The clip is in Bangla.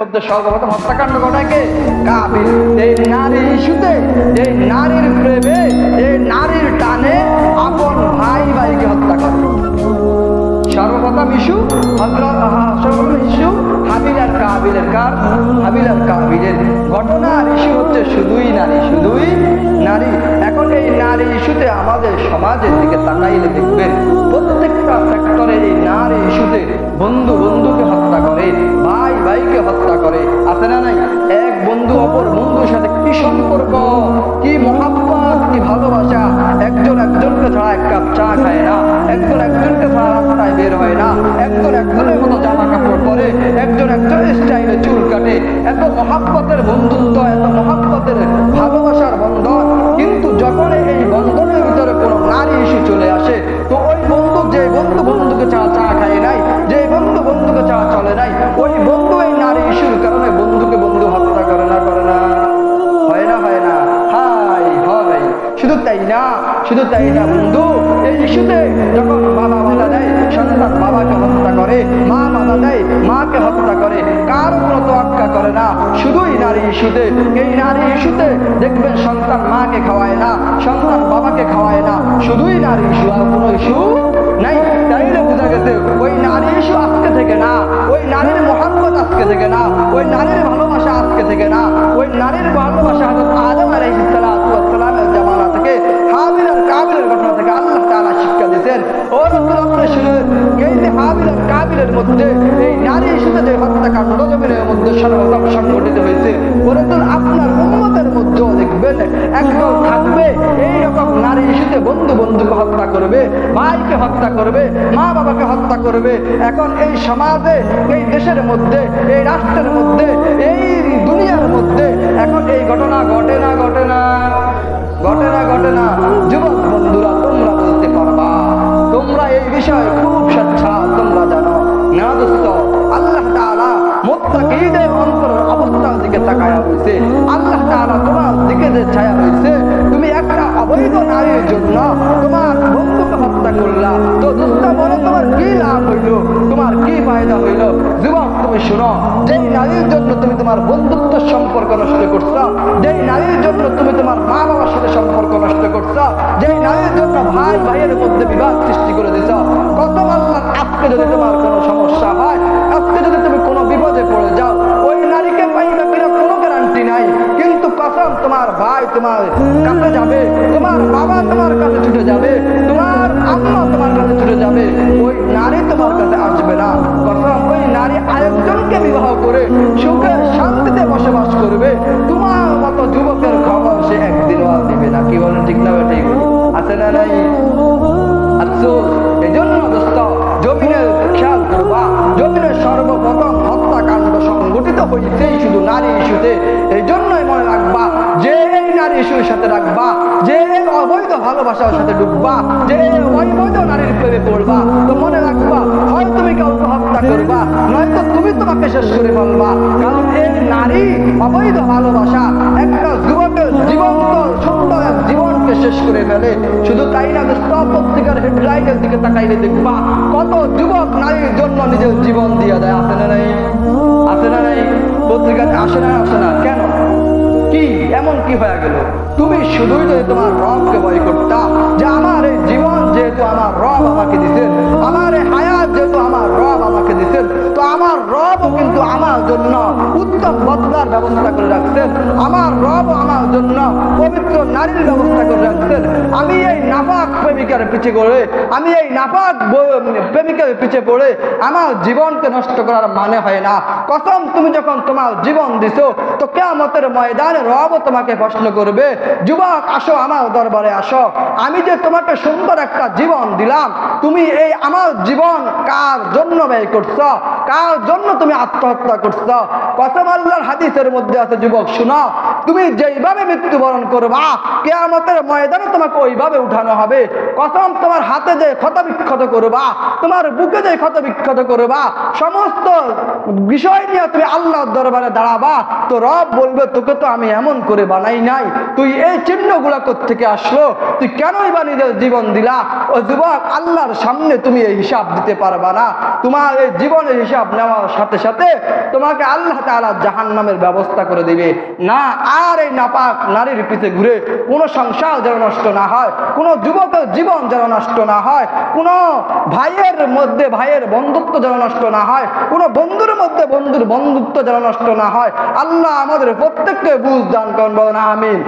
সর্বপ্রথম হত্যাকাণ্ড ঘটায় কে? কাবিল। এই নারী ইস্যুতে, এই নারীর প্রেমে, এই নারীর টানে আপন ভাই ভাইকে হত্যা করে। সর্বপ্রথম ইস্যু হাবিল আর কাবিলের। কার? হাবিল আর কাবিলের। ঘটনার ইস্যু হচ্ছে শুধুই নারী, শুধুই নারী। এখন এই নারী ইস্যুতে আমাদের সমাজের দিকে তাকাইলে দেখবেন প্রত্যেকটা সেক্টরে এই নারী ইস্যুতে বন্ধু বন্ধুকে হত্যা করে, ভাই ভাইকে হত্যা করে। আছে না নাই? এক বন্ধু অপর বন্ধুর সাথে কি সম্পর্ক, কি মহাব্বত, কি ভালোবাসা। একজন একজনকে ছাড়া এক কাপ চা খায় না, একজন একজনকে ছাড়া রাস্তায় বের হয় না, একজন একজনের মতো জামা কাপড় পরে, একজন একজনের স্টাইলে চুল কাটে। এত মহাব্বতের বন্ধুত্ব, এত মহাব্বতের ভালোবাসার বন্ধন। কিন্তু যখন এই বন্ধনের ভিতরে কোনো নারী ইস্যু চলে আসে, তো ওই বন্ধু, যে বন্ধু বন্ধুকে ছাড়া চা খায় নাই, যে বন্ধু বন্ধুকে ছাড়া চলে নাই, ওই বন্ধু এই নারী ইস্যুর কারণে বন্ধুকে বন্ধু হত্যা করে না? করে না? হয় না? হয় না? হাই হয়। শুধু তাই না, শুধু তাই না বন্ধু, এই ইস্যুতে যখন বাবা বাধা দেয়, সন্তান বাবাকে হত্যা করে, মা বাধা দেয়, মাকে হত্যা করে, কারো কোনো তোয়াক্কা করে না। শুধুই নারী ইস্যুতে, এই নারী ইস্যুতে দেখবেন সন্তান মাকে খাওয়ায় না, সন্তান বাবাকে খাওয়ায় না। শুধুই নারী ইস্যু, আর কোনো ইস্যু নাই। তাইলে বোঝা গেছে ওই নারী ইস্যু আজকে থেকে না, ওই নারীর মহাব্বত আজকে থেকে না, ওই নারীর ভালোবাসা আজকে থেকে না। ওই নারীর ভালোবাসা হযরত আদম আলাইহিস সালামের জামানা থেকে, হাবিল আর কাবিলের ঘটনা থেকে আল্লাহ তাআলা শিক্ষা দিয়েছেন। ও রাসূল, আপনি শুনুন, এই যে হাবিল আর কাবিলের মধ্যে এই নারী ইস্যুতে যে হত্যাকাণ্ড জমিনের মধ্যে সর্বপ্রথম সংঘটিত হয়েছে, ও রাসূল আপনার উম্মতের মধ্যেও দেখবেন একদল থাকবে এইরকম নারী ইস্যুতে বন্ধু বন্ধুকে হত্যা করবে, ভাইকে হত্যা করবে, মা বাবাকে হত্যা করবে। এখন এই সমাজে, এই দেশের মধ্যে, এই রাষ্ট্রের মধ্যে, এই দুনিয়ার মধ্যে এখন এই ঘটনা ঘটে না? ঘটে না? ঘটে না? ঘটে না? যুবক বন্ধুরা, তোমরা বলতে পারবা, তোমরা এই বিষয়ে খুব সচ্ছাদ, তোমরা জানো না দোস্ত। আল্লাহ তাআলা মুত্তাকিদের অন্তরের অবস্থার দিকে তাকায়া রয়েছে। আল্লাহ তাআলা তোমার দিকে যে ছায়া রয়েছে, তুমি একটা অবৈধ নারীর জন্য তোমার বন্ধুকে হত্যা করলা, তো দোস্ত বলো তোমার কি লাভ হইল, তোমার কি ফায়দা হইল? যুবক তুমি শুনো, যেই নারীর জন্য তুমি তোমার বন্ধুত্ব সম্পর্ক নষ্ট করছো, যেই নারীর জন্য তুমি তোমার মা বাবার সাথে সম্পর্ক নষ্ট করছো, যেই নারীর জন্য ভাই ভাইয়ের মধ্যে বিবাদ সৃষ্টি করে দিছ, কত আল্লাহ আজকে যদি তোমার কোনো সমস্যা হয়, আজকে যদি তুমি কোনো বিপদে পড়ে যাও, ওই নারীকে পাইবে কিনা কোনো গ্যারান্টি নাই। কিন্তু কসম, তোমার ভাই তোমার কাছে যাবে, তোমার বাবা তোমার কাছে ছুটে যাবে, তোমার আম্মা তোমার কাছে ছুটে যাবে, ওই নারী তোমার কাছে আসবে না। কসম, ওই নারী আরেকজনকে বিবাহ করে সুখে শান্তিতে বসবাস করবে। তোমার মতো যুবকের খবর সে একদিনও আর দিবে না। কি বলেন, ঠিক না? ঠিক আছে না? নাই? আফসোস। এই জন্য দোস্ত, জমিনের খেয়াল করবা, জমিনের সর্বপ্রথম হত্যাকাণ্ড সংঘটিত হয়েছেই শুধু নারী ইস্যুতে। এই জন্যই মনে রাখবা, যে এই নারী ইস্যুর সাথে রাখবা, যে এই অবৈধ ভালোবাসার সাথে ডুববা, যে এই অবৈধ নারীর প্রেমে পড়বা, তো মনে রাখবা, হয় তুমি কাউকে হত্যা করবা, নয়তো তুমি তোমাকে শেষ করে ফেলবা। কারণ এই নারী অবৈধ ভালোবাসা একটা যুবকের জীবন্ত সুন্দর এক জীবনকে শেষ করে ফেলে। শুধু তাই না, পত্রিকার হেডলাইনের দিকে তাকাইলে দেখবা কত যুবক নারীর জন্য নিজের জীবন দিয়ে দেয়। আছে না নাই? আছে না নাই? পত্রিকাতে আসে না? আসে না? কেন? কি এমন কি হয়ে গেল? তুমি শুধুই যদি তোমার রবকে ভয় করতা, যে আমার এই জীবন যেহেতু আমার রব আমাকে দিতেন, আমার এই হায়াত যেহেতু আমার রব আমাকে দিতেন, তো আমার রবও কিন্তু আমার জন্য উত্তম বদলার ব্যবস্থা করে রাখছেন, আমার রব আমার জন্য পবিত্র নারীর ব্যবস্থা করে রাখছেন। আমি এই নাপাক প্রেমিকার পিছে করে, আমি এই নাপাক প্রেমিকার পিছে পড়ে আমার জীবনকে নষ্ট করার মানে হয় না। কসম, তুমি যখন তোমার জীবন দিছো, তো কিয়ামতের ময়দানে রবও তোমাকে প্রশ্ন করবে, যুবক আসো আমার দরবারে আসো, আমি যে তোমাকে সুন্দর একটা জীবন দিলাম, তুমি এই আমার জীবন কার জন্য ব্যয় করছো, কার জন্য তুমি আত্মহত্যা করছো? কসম, আল্লাহর হাদিসের মধ্যে আছে, যুবক শুনো, তুমি যেইভাবে মৃত্যুবরণ করবা কিয়ামতের ময়দানে তোমাকে ওইভাবে উঠানো হবে। কসম, তোমার হাতে যে ক্ষত বিক্ষত করবা, তোমার বুকে যে ক্ষত বিক্ষত করবা, সমস্ত বিষয় নিয়ে তুমি আল্লাহর দরবারে দাঁড়াবা, তো রব বলবে তোকে তো আমি এমন করে বানাই নাই, তুই এই চিহ্নগুলা কোত্থেকে আসলো, তুই কেনই বা নিজের জীবন দিলা? ও যুবক, আল্লাহর সামনে তুমি এই হিসাব দিতে পারবা না। তোমার এই জীবনের হিসাব নেওয়ার সাথে সাথে তোমাকে আল্লাহ তাআলা জাহান্নামের ব্যবস্থা করে দিবে। না আর এই নাপাক নারীর পিছে ঘুরে কোনো সংসার যেন নষ্ট না হয়, কোনো যুবকের জীবন যেন নষ্ট না হয়, কোনো ভাইয়ের মধ্যে ভাইয়ের বন্ধুত্ব যেন নষ্ট না হয়, কোনো বন্ধুর মধ্যে বন্ধুর বন্ধুত্ব যেন নষ্ট না হয়। আল্লাহ আমাদের প্রত্যেককে বুঝ দান করুন, বলেন আমিন।